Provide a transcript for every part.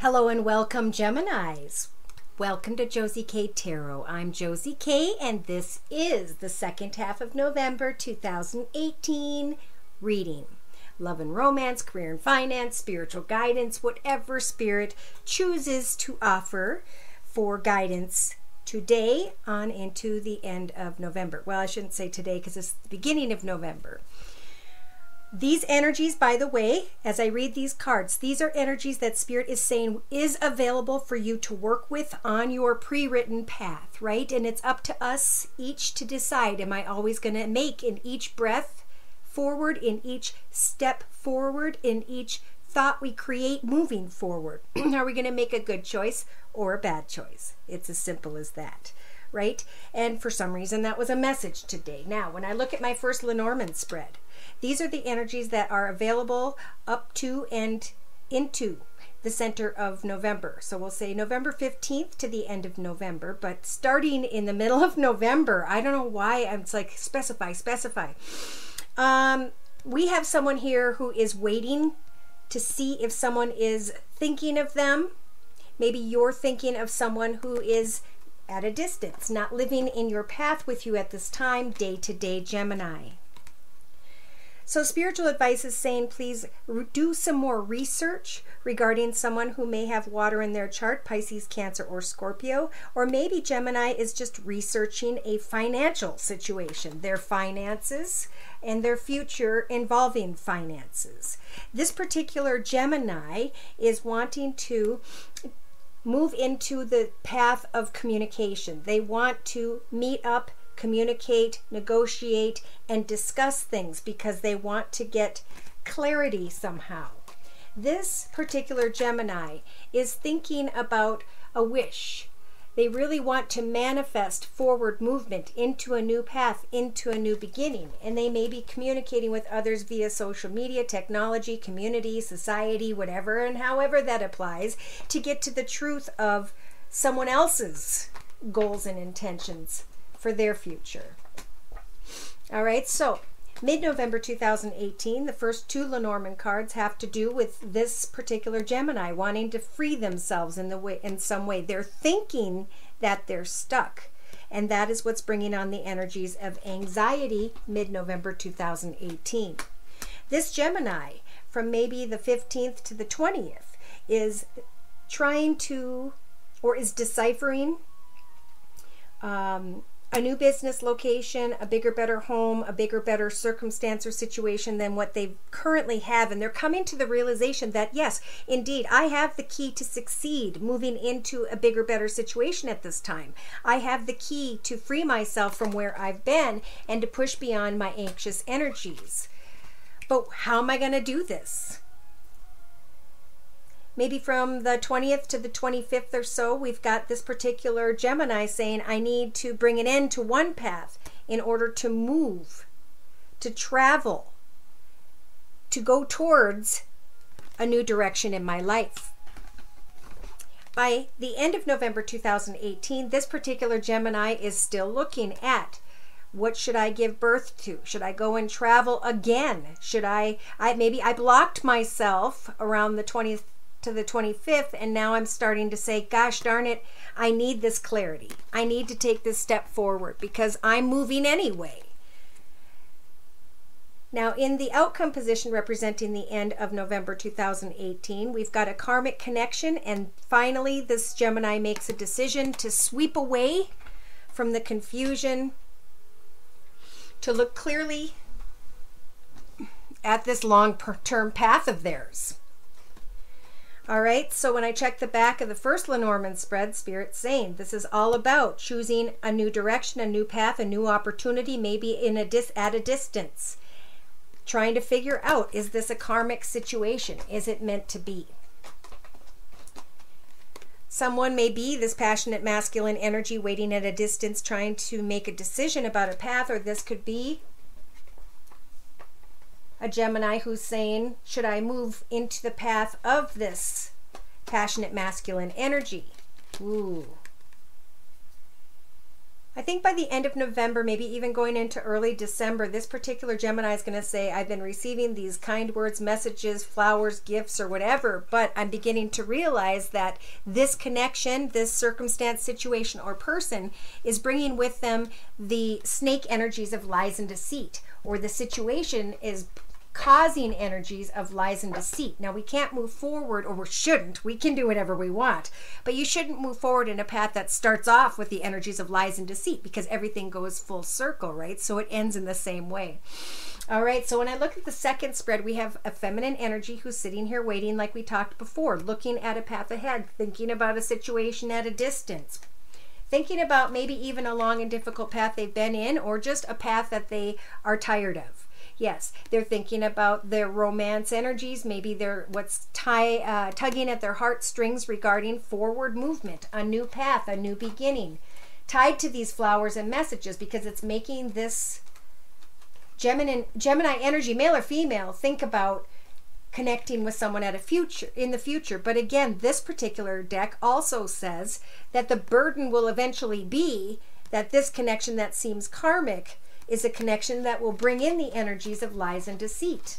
Hello and welcome, Geminis. Welcome to Josie K Tarot. I'm Josie K, and this is the second half of November 2018 reading. Love and romance, career and finance, spiritual guidance, whatever spirit chooses to offer for guidance today on into the end of November. Well, I shouldn't say today because it's the beginning of November. These energies, by the way, as I read these cards, these are energies that Spirit is saying is available for you to work with on your pre-written path, right? And it's up to us each to decide, am I always going to make in each breath forward, in each step forward, in each thought we create moving forward? Are we going to make a good choice or a bad choice? It's as simple as that, right? And for some reason, that was a message today. Now, when I look at my first Lenormand spread, these are the energies that are available up to and into the center of November. So we'll say November 15th to the end of November, but starting in the middle of November, I don't know why, it's like specify. We have someone here who is waiting to see if someone is thinking of them. Maybe you're thinking of someone who is at a distance, not living in your path with you at this time, day-to-day Gemini. So spiritual advice is saying, please do some more research regarding someone who may have water in their chart, Pisces, Cancer, or Scorpio. Or maybe Gemini is just researching a financial situation, their finances and their future involving finances. This particular Gemini is wanting to move into the path of communication. They want to meet up, communicate, negotiate, and discuss things because they want to get clarity somehow. This particular Gemini is thinking about a wish. They really want to manifest forward movement into a new path, into a new beginning. And they may be communicating with others via social media, technology, community, society, whatever, and however that applies, to get to the truth of someone else's goals and intentions for their future. All right, so mid-November 2018, the first two Lenormand cards have to do with this particular Gemini wanting to free themselves in some way. They're thinking that they're stuck, and that is what's bringing on the energies of anxiety mid-November 2018. This Gemini, from maybe the 15th to the 20th, is trying to, or is deciphering a new business location, a bigger, better home, a bigger, better circumstance or situation than what they currently have. And they're coming to the realization that, yes, indeed, I have the key to succeed moving into a bigger, better situation at this time. I have the key to free myself from where I've been and to push beyond my anxious energies. But how am I going to do this? Maybe from the 20th to the 25th or so, we've got this particular Gemini saying, I need to bring an end to one path in order to move, to travel, to go towards a new direction in my life. By the end of November 2018, this particular Gemini is still looking at, what should I give birth to? Should I go and travel again? Should maybe I blocked myself around the 20th to the 25th, and now I'm starting to say, gosh darn it, I need this clarity. I need to take this step forward because I'm moving anyway. Now, in the outcome position representing the end of November 2018, we've got a karmic connection, and finally this Gemini makes a decision to sweep away from the confusion, to look clearly at this long-term path of theirs. All right, so when I check the back of the first Lenormand spread, Spirit's saying this is all about choosing a new direction, a new path, a new opportunity, maybe at a distance. Trying to figure out, is this a karmic situation? Is it meant to be? Someone may be this passionate masculine energy waiting at a distance, trying to make a decision about a path, or this could be a Gemini who's saying, should I move into the path of this passionate masculine energy? Ooh. I think by the end of November, maybe even going into early December, this particular Gemini is going to say, I've been receiving these kind words, messages, flowers, gifts, or whatever, but I'm beginning to realize that this connection, this circumstance, situation, or person is bringing with them the snake energies of lies and deceit, or the situation is causing energies of lies and deceit. Now, we can't move forward, or we shouldn't. We can do whatever we want, but you shouldn't move forward in a path that starts off with the energies of lies and deceit, because everything goes full circle, right? So it ends in the same way. All right, so when I look at the second spread, we have a feminine energy who's sitting here waiting, like we talked before, looking at a path ahead, thinking about a situation at a distance, thinking about maybe even a long and difficult path they've been in, or just a path that they are tired of. Yes, they're thinking about their romance energies. Maybe they're what's tugging at their heartstrings regarding forward movement, a new path, a new beginning, tied to these flowers and messages, because it's making this Gemini energy, male or female, think about connecting with someone in the future. But again, this particular deck also says that the burden will eventually be that this connection that seems karmic is a connection that will bring in the energies of lies and deceit.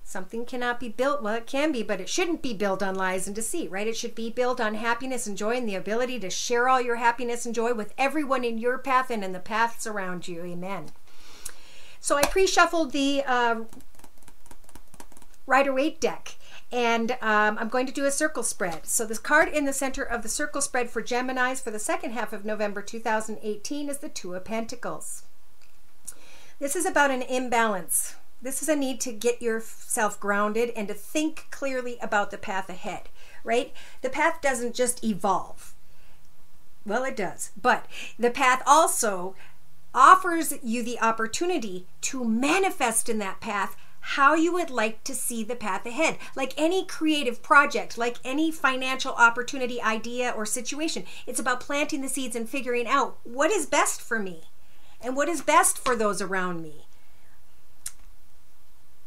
Something cannot be built. Well, it can be, but it shouldn't be built on lies and deceit, right? It should be built on happiness and joy, and the ability to share all your happiness and joy with everyone in your path and in the paths around you. Amen. So I pre-shuffled the Rider-Waite deck, and I'm going to do a circle spread. So this card in the center of the circle spread for Geminis for the second half of November 2018 is the Two of Pentacles. This is about an imbalance. This is a need to get yourself grounded and to think clearly about the path ahead, right? The path doesn't just evolve. Well, it does, but the path also offers you the opportunity to manifest in that path how you would like to see the path ahead. Like any creative project, like any financial opportunity, idea, or situation, it's about planting the seeds and figuring out what is best for me and what is best for those around me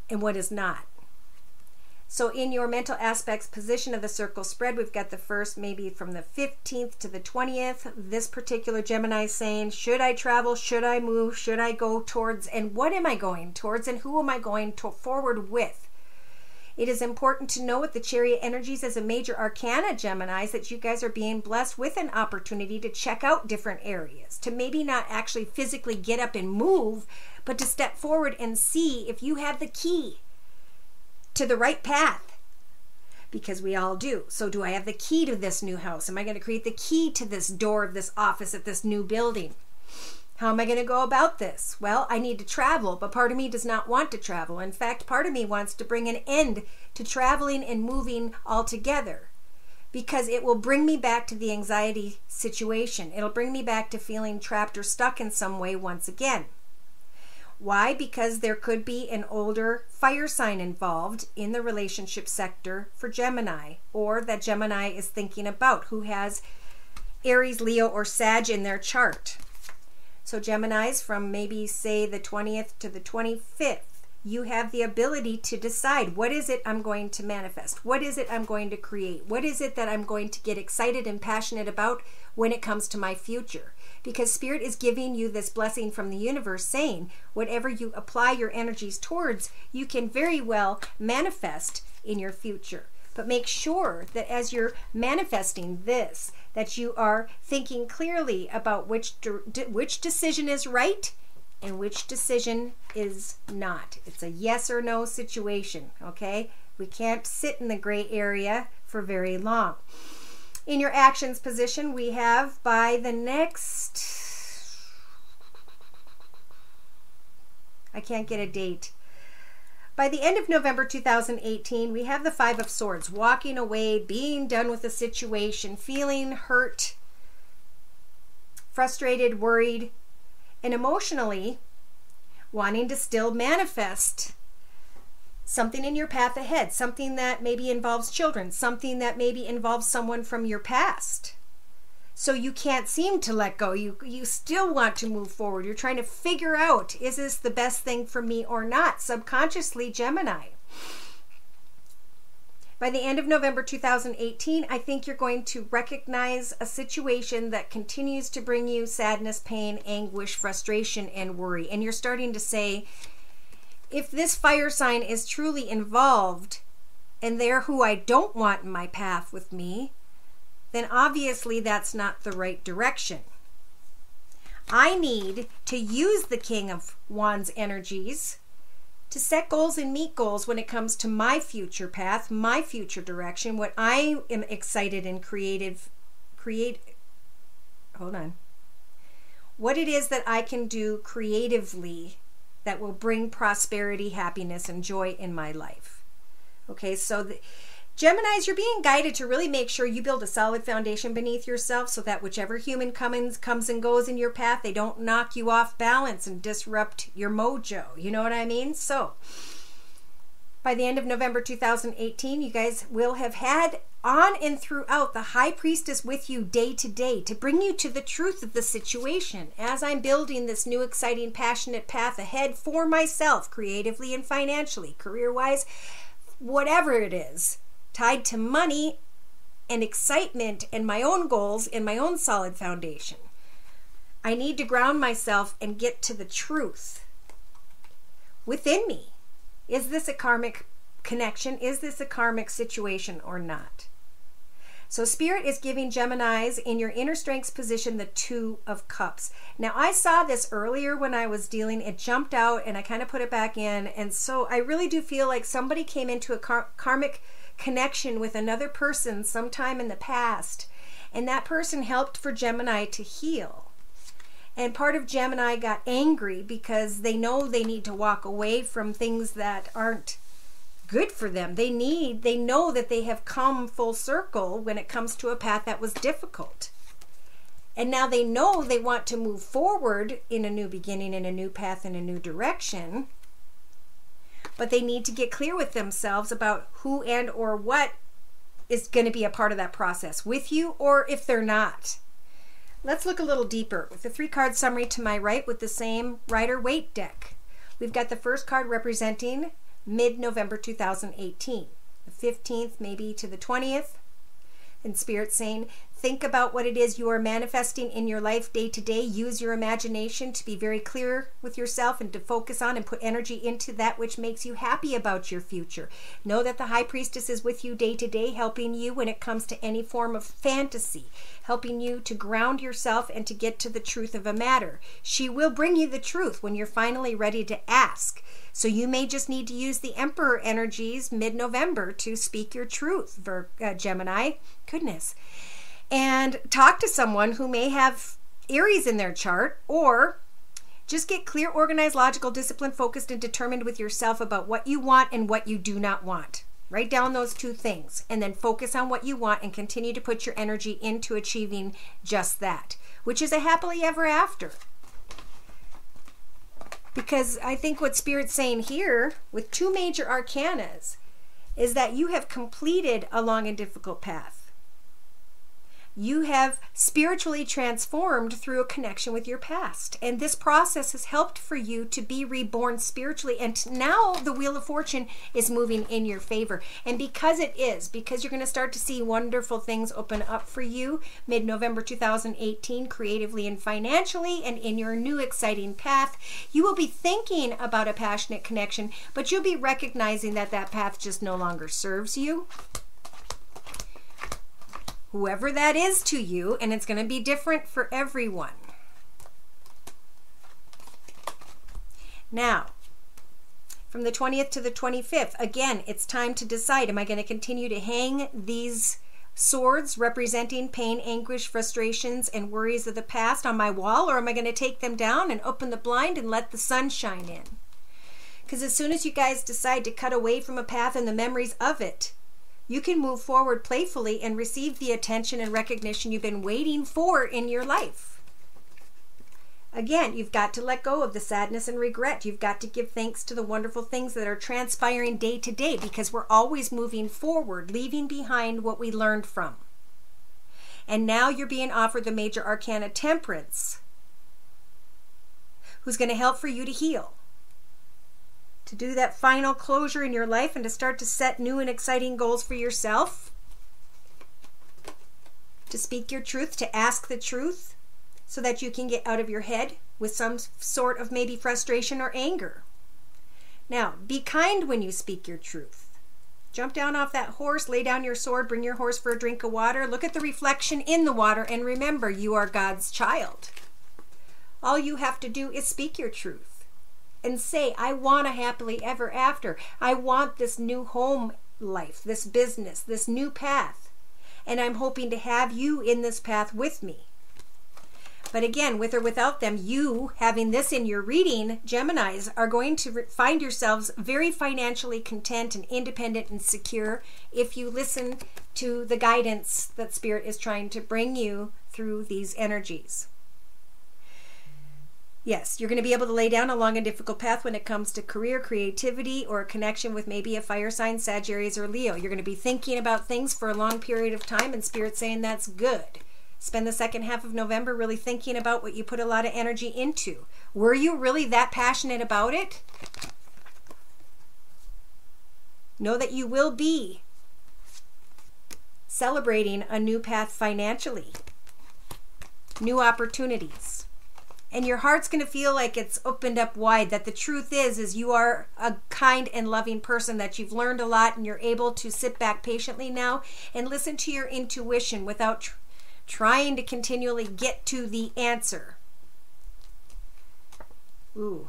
and what is not. So in your mental aspects position of the circle spread, we've got the first, maybe from the 15th to the 20th. This particular Gemini is saying, should I travel? Should I move? Should I go towards? And what am I going towards? And who am I going forward with? It is important to know with the Chariot energies as a major arcana, Geminis, that you guys are being blessed with an opportunity to check out different areas, to maybe not actually physically get up and move, but to step forward and see if you have the key to the right path, because we all do. So do I have the key to this new house? Am I going to create the key to this door of this office at this new building? How am I going to go about this? Well, I need to travel, but part of me does not want to travel. In fact, part of me wants to bring an end to traveling and moving altogether, because it will bring me back to the anxiety situation. It'll bring me back to feeling trapped or stuck in some way once again. Why? Because there could be an older fire sign involved in the relationship sector for Gemini, or that Gemini is thinking about, who has Aries, Leo, or Sag in their chart. So Geminis, from maybe say the 20th to the 25th, you have the ability to decide, what is it I'm going to manifest? What is it I'm going to create? What is it that I'm going to get excited and passionate about when it comes to my future? Because Spirit is giving you this blessing from the universe, saying whatever you apply your energies towards, you can very well manifest in your future. But make sure that as you're manifesting this, that you are thinking clearly about which decision is right and which decision is not. It's a yes or no situation, okay? We can't sit in the gray area for very long. In your actions position, we have by the next, I can't get a date. By the end of November 2018, we have the Five of Swords, walking away, being done with the situation, feeling hurt, frustrated, worried, and emotionally wanting to still manifest something in your path ahead, something that maybe involves children, something that maybe involves someone from your past. So you can't seem to let go. You still want to move forward. You're trying to figure out, is this the best thing for me or not? Subconsciously, Gemini. By the end of November 2018, I think you're going to recognize a situation that continues to bring you sadness, pain, anguish, frustration, and worry. And you're starting to say, if this fire sign is truly involved and they're who I don't want in my path with me, then obviously that's not the right direction. I need to use the King of Wands energies to set goals and meet goals when it comes to my future path, my future direction, what I am excited and what it is that I can do creatively that will bring prosperity, happiness, and joy in my life. Okay, so Geminis, you're being guided to really make sure you build a solid foundation beneath yourself so that whichever human comes and goes in your path, they don't knock you off balance and disrupt your mojo. You know what I mean? So, by the end of November 2018, you guys will have had on and throughout the High Priestess with you day to day to bring you to the truth of the situation as I'm building this new, exciting, passionate path ahead for myself, creatively and financially, career-wise, whatever it is, tied to money and excitement and my own goals and my own solid foundation. I need to ground myself and get to the truth within me. Is this a karmic connection? Is this a karmic situation or not? So Spirit is giving Geminis in your inner strengths position the Two of Cups. Now I saw this earlier when I was dealing. It jumped out and I kind of put it back in. And so I really do feel like somebody came into a karmic connection with another person sometime in the past, and that person helped for Gemini to heal. And part of Gemini got angry because they know they need to walk away from things that aren't good for them. They know that they have come full circle when it comes to a path that was difficult. And now they know they want to move forward in a new beginning, in a new path, in a new direction. But they need to get clear with themselves about who and or what is going to be a part of that process with you, or if they're not. Let's look a little deeper with the 3-card summary to my right with the same Rider-Waite deck. We've got the first card representing mid-November 2018, the 15th maybe to the 20th. And Spirit saying, think about what it is you are manifesting in your life day to day. Use your imagination to be very clear with yourself and to focus on and put energy into that which makes you happy about your future. Know that the High Priestess is with you day to day, helping you when it comes to any form of fantasy, helping you to ground yourself and to get to the truth of a matter. She will bring you the truth when you're finally ready to ask. So you may just need to use the Emperor energies mid-November to speak your truth, Gemini. Goodness. And talk to someone who may have Aries in their chart, or just get clear, organized, logical, disciplined, focused, and determined with yourself about what you want and what you do not want. Write down those two things and then focus on what you want and continue to put your energy into achieving just that, which is a happily ever after. Because I think what Spirit's saying here with 2 major arcanas is that you have completed a long and difficult path. You have spiritually transformed through a connection with your past. And this process has helped for you to be reborn spiritually. And now the Wheel of Fortune is moving in your favor. And because you're going to start to see wonderful things open up for you mid-November 2018, creatively and financially, and in your new exciting path, you will be thinking about a passionate connection, but you'll be recognizing that that path just no longer serves you. Whoever that is to you, and it's going to be different for everyone. Now, from the 20th to the 25th, again, it's time to decide, am I going to continue to hang these swords representing pain, anguish, frustrations, and worries of the past on my wall, or am I going to take them down and open the blind and let the sun shine in? Because as soon as you guys decide to cut away from a path and the memories of it, you can move forward playfully and receive the attention and recognition you've been waiting for in your life. Again, you've got to let go of the sadness and regret. You've got to give thanks to the wonderful things that are transpiring day to day, because we're always moving forward, leaving behind what we learned from. And now you're being offered the major arcana Temperance, who's going to help for you to heal, to do that final closure in your life and to start to set new and exciting goals for yourself, to speak your truth, to ask the truth so that you can get out of your head with some sort of maybe frustration or anger. Now, be kind when you speak your truth. Jump down off that horse, lay down your sword, bring your horse for a drink of water, look at the reflection in the water, and remember, you are God's child. All you have to do is speak your truth and say, I want a happily ever after. I want this new home life, this business, this new path. And I'm hoping to have you in this path with me. But again, with or without them, you having this in your reading, Geminis, are going to find yourselves very financially content and independent and secure if you listen to the guidance that Spirit is trying to bring you through these energies. Yes, you're going to be able to lay down a long and difficult path when it comes to career, creativity, or a connection with maybe a fire sign, Sagittarius, or Leo. You're going to be thinking about things for a long period of time, and Spirit's saying that's good. Spend the second half of November really thinking about what you put a lot of energy into. Were you really that passionate about it? Know that you will be celebrating a new path financially, new opportunities. And your heart's going to feel like it's opened up wide, that the truth is you are a kind and loving person, that you've learned a lot and you're able to sit back patiently now and listen to your intuition without trying to continually get to the answer. Ooh.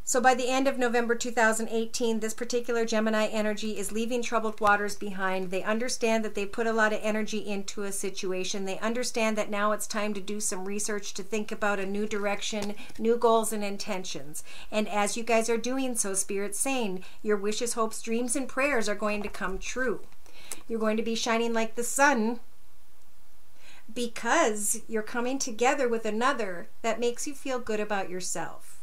So by the end of November 2018, this particular Gemini energy is leaving troubled waters behind. They understand that they put a lot of energy into a situation. They understand that now it's time to do some research, to think about a new direction, new goals and intentions. And as you guys are doing so, Spirit's saying your wishes, hopes, dreams, and prayers are going to come true. You're going to be shining like the sun because you're coming together with another that makes you feel good about yourself.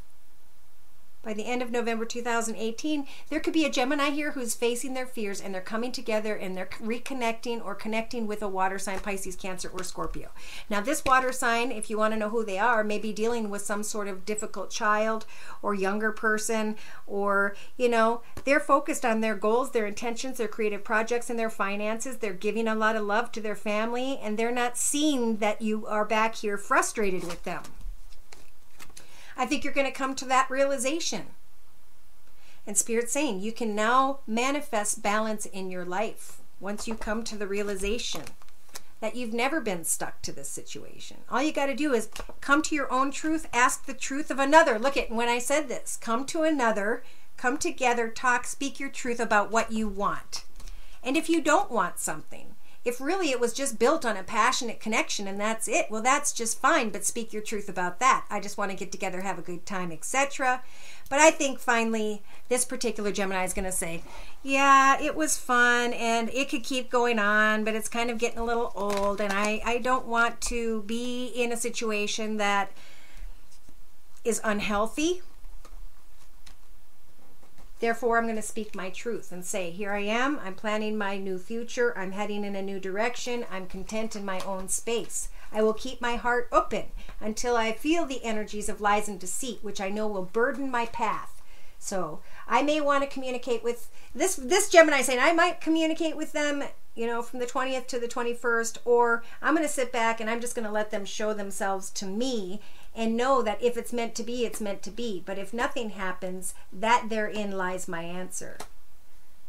By the end of November 2018, there could be a Gemini here who's facing their fears and they're coming together and they're reconnecting or connecting with a water sign, Pisces, Cancer, or Scorpio. Now this water sign, if you want to know who they are, may be dealing with some sort of difficult child or younger person, or, you know, they're focused on their goals, their intentions, their creative projects, and their finances. They're giving a lot of love to their family and they're not seeing that you are back here frustrated with them. I think you're going to come to that realization. And Spirit's saying you can now manifest balance in your life once you come to the realization that you've never been stuck to this situation. All you got to do is come to your own truth, ask the truth of another. Look at when I said this, come to another, come together, talk, speak your truth about what you want. And if you don't want something, if really it was just built on a passionate connection and that's it, well, that's just fine, but speak your truth about that. I just want to get together, have a good time, etc. But I think finally this particular Gemini is going to say, yeah, it was fun and it could keep going on, but it's kind of getting a little old and I don't want to be in a situation that is unhealthy. Therefore, I'm going to speak my truth and say, here I am, I'm planning my new future, I'm heading in a new direction, I'm content in my own space. I will keep my heart open until I feel the energies of lies and deceit, which I know will burden my path. So I may want to communicate with this Gemini saying I might communicate with them, you know, from the 20th to the 21st, or I'm going to sit back and I'm just going to let them show themselves to me and know that if it's meant to be, it's meant to be. But if nothing happens, that therein lies my answer.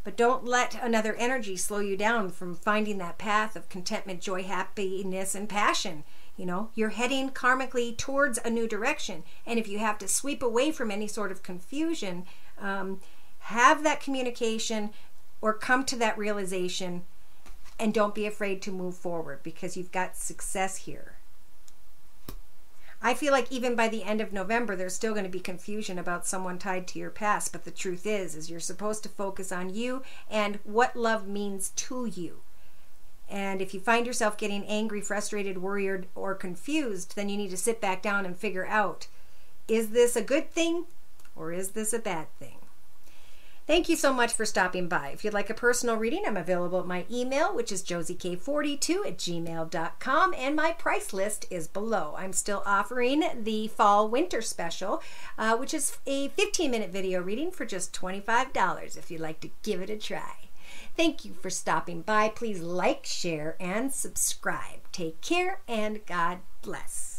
But don't let another energy slow you down from finding that path of contentment, joy, happiness, and passion. You know, you're heading karmically towards a new direction. And if you have to sweep away from any sort of confusion, have that communication or come to that realization, and don't be afraid to move forward because you've got success here. I feel like even by the end of November, there's still going to be confusion about someone tied to your past. But the truth is you're supposed to focus on you and what love means to you. And if you find yourself getting angry, frustrated, worried, or confused, then you need to sit back down and figure out, is this a good thing or is this a bad thing? Thank you so much for stopping by. If you'd like a personal reading, I'm available at my email, which is josiek42@gmail.com, and my price list is below. I'm still offering the fall-winter special, which is a 15-minute video reading for just $25 if you'd like to give it a try. Thank you for stopping by. Please like, share, and subscribe. Take care, and God bless.